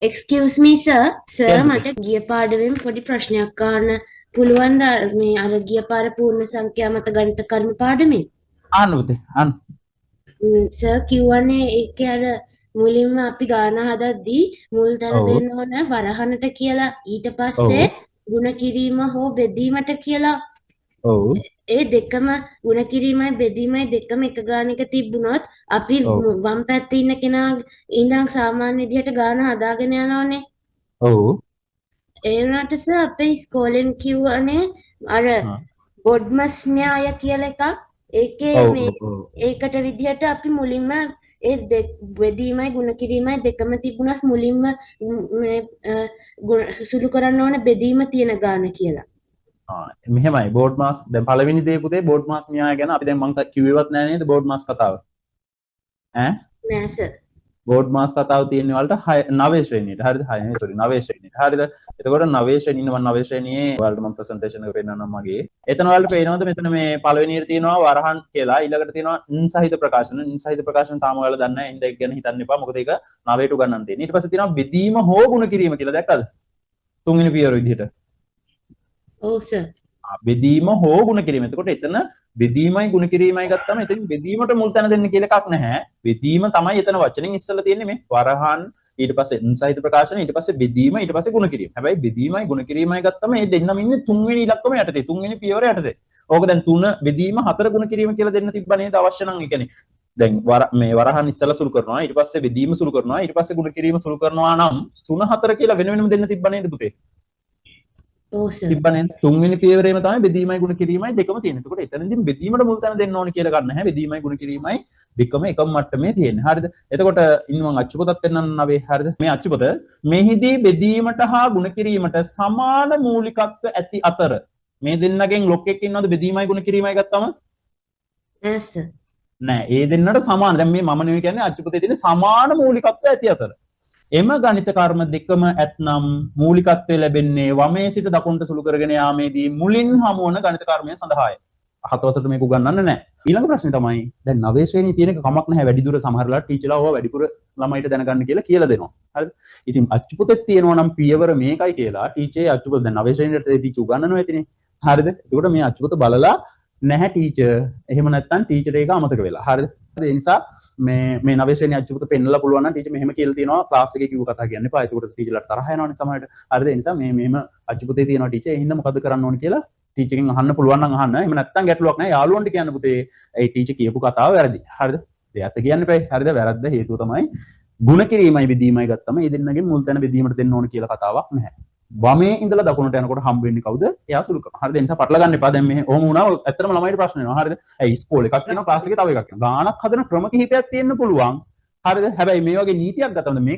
Excuse me sir. Sir කියන්න පුතේ. මට ගිය පාඩුවෙන් පොඩි ප්‍රශ්නයක් අහන්න පුළුවන්ද මේ අර ගිය පාර පූර්ණ සංඛ්‍යා මත ගණිත කර්ම පාඩමේ? අහන්න පුතේ. අහන්න. සර් කිව්වනේ ඒකේ අර මුලින්ම අපි ගාන හදද්දී මුල් තැන ඔව්. දෙන්න ඕන වරහනට කියලා ඊට ඔව්. පස්සේ ಗುಣ කිරීම හෝ බෙදීමට කියලා ඔව්. ඒ දෙකම ಗುಣ කිරීමයි බෙදීමයි දෙකම එක ගානක තිබුණොත් අපි ඔව්. වම් පැත්තේ ඉන්න කෙනා ඉඳන් සාමාන්‍ය විදිහට ගාන හදාගෙන යනෝනේ. ඔව්. ඒ වුණාට සර් අපේ ඉස්කෝලෙන් කිව්වනේ අර හා. බොඩ්මස් න්‍යාය කියලා එකක්. ඒකේ ඔව්. මේ ඔව්. ඒකට විදිහට අපි මුලින්ම ඒ බෙදීමයි ಗುಣ කිරීමයි දෙකම තිබුණත් මුලින්ම මේ සුළු කරන්න ඕන බෙදීම තියෙන ගාන කියලා. මෙහෙමයි බෝඩ් මාස් දැන් පළවෙනි දේ පුතේ බෝඩ් මාස් න්‍යාය ගැන අපි දැන් මං කිව්වෙවත් නෑ නේද බෝඩ් මාස් කතාව ඈ නෑ සර්. බෝඩ් මාස් කතාව තියෙන වලට 9 ශ්‍රේණියට හරිද 6 sorry 9 ශ්‍රේණියට හරිද එතකොට 9 ශ්‍රේණිය ඉන්න 9 ශ්‍රේණියේ ඔයාලට මම ප්‍රසන්ටේෂන් එක පෙන්නන්නම් මගේ එතන ඔයාලට පේනවද මෙතන මේ පළවෙනියට තියෙනවා වරහන් කියලා ඊළඟට තියෙනවා න් සහිත ප්‍රකාශන න් සහිත ප්‍රකාශන තාම ඔයාලා දන්නේ නැහැ ඉන්ද එක ගැන හිතන්න එපා මොකද ඒක 9ට උගන්නන්න තියෙන්නේ ඊට පස්සේ තියෙනවා බෙදීම හෝ ගුණ කිරීම කියලා දැක්කද තුන්වෙනි පියවර විදිහට ඔව් සර්. බෙදීම හෝ ගුණ කිරීම. එතකොට එතන බෙදීමයි ගුණ කිරීමයි ගත්තම එතන බෙදීමට මුල් තැන දෙන්න කියලා එකක් නැහැ. බෙදීම තමයි එතන වචනෙන් ඉස්සලා තියෙන්නේ මේ වරහන් ඊට පස්සේ සහිත ප්‍රකාශන ඊට පස්සේ බෙදීම ඊට පස්සේ ගුණ කිරීම. හැබැයි බෙදීමයි ගුණ කිරීමයි ගත්තම මේ දෙන්නම ඉන්නේ තුන්වෙනි ඉලක්කම යටතේ. තුන්වෙනි පියවර යටතේ. ඕක දැන් 3 බෙදීම 4 ගුණ කිරීම කියලා දෙන්න තිබ්බ නේද අවශ්‍ය නම් ඒ කියන්නේ දැන් මේ වරහන් ඉස්සලා සුළු කරනවා ඊට පස්සේ බෙදීම සුළු කරනවා ඊට පස්සේ ගුණ කිරීම සුළු කරනවා නම් 3 4 කියලා වෙන වෙනම දෙන්න තිබ්බ නේද පුතේ? ඔව් සර්. තිබ්බනේ තුන්වෙනි පියවරේම තමයි බෙදීමයි ගුණ කිරීමයි දෙකම තියෙන්නේ. එතකොට එතනදී බෙදීමට මුල් තැන දෙන්න ඕනේ කියලා ගන්න නැහැ. බෙදීමයි ගුණ කිරීමයි දෙකම එකම මට්ටමේ තියෙන්නේ. හරිද? එතකොට ඉන්න මම අච්චුපතත් පෙන්නන්න නවේ. හරිද? මේ අච්චුපත මෙහිදී බෙදීමට හා ගුණ කිරීමට සමාන මූලිකත්ව ඇති අතර මේ දෙන්නගෙන් ලොක් එකක් ඉන්නවද බෙදීමයි ගුණ කිරීමයි ගත්තම? නෑ සර්. නෑ. ඒ දෙන්නට සමාන. දැන් මේ මම නෙවෙයි කියන්නේ අච්චුපතේ තියෙන සමාන මූලිකත්ව ඇති අතර. එම ගණිත කර්ම දෙකම ඇතනම් මූලිකත්වය ලැබෙන්නේ වමේ සිට දකුණට සුළු කරගෙන යාමේදී මුලින් හමු වන ගණිත කර්මය සඳහාය. හතවසට මේක උගන්වන්න නැහැ. ඊළඟ ප්‍රශ්නේ තමයි දැන් 9 ශ්‍රේණියේ තියෙනක කමක් නැහැ වැඩි දුර සමහරලා ටීචර්ලා ඕවා වැඩිපුර ළමයිට දැනගන්න කියලා දෙනවා. හරිද? ඉතින් අච්චුපොතේ තියෙනවා නම් පියවර මේකයි කියලා ටීචර් අච්චුපොත දැන් 9 ශ්‍රේණියට ටීචර් උගන්වනවා ඇතිනේ. හරිද? ඒකට මේ අච්චුපොත බලලා නැහැ ටීචර්. එහෙම නැත්නම් ටීචර් ඒක අමතක වෙලා. හරිද? ඒ නිසා මේ 9 ශ්‍රේණිය අච්චුපත පෙන්නලා පුළුවන් නම් ටීචර් මෙහෙම කියලා තියෙනවා ක්ලාස් එකේ කිව්ව කතා කියන්න එපා. ඒකට ටීචර්ලාට තරහ යනවනේ සමහරවිට. හරිද? ඒ නිසා මේ මෙහෙම අච්චුපතේ තියෙනවා ටීචර්. ඒ හින්දා මොකද කරන්න ඕනේ කියලා ටීචර්ගෙන් අහන්න පුළුවන් නම් අහන්න. එහෙම නැත්නම් ගැටලුවක් නැහැ. යාළුවන්ට කියන්න පුතේ. ඒ ටීචර් කියපු කතාව වැරදි. හරිද? දෙයත් කියන්න එපා. හරිද? වැරද්ද හේතුව තමයි ಗುಣ කිරීමයි බෙදීමයි ගත්තම මේ දෙන්නගෙන් මුල් තැන බෙදීමට දෙන්න ඕන කියලා කතාවක් නැහැ. වමේ ඉඳලා දකුණට යනකොට හම්බ වෙන්නේ කවුද? එයා සුළු කරනවා. හරිද? ඒ නිසා පටල ගන්න එපා. දැන් මේ ඔහොම වුණා ඇත්තටම ළමයිට ප්‍රශ්න එනවා. හරිද? ඇයි ඉස්කෝලේ එකක් කියනවා ක්ලාස් එකේ තව එකක් කියනවා. ගානක් හදන ක්‍රම කිහිපයක් තියෙන්න පුළුවන්. හරිද? හැබැයි මේ වගේ නීතියක් ගත්තම මේ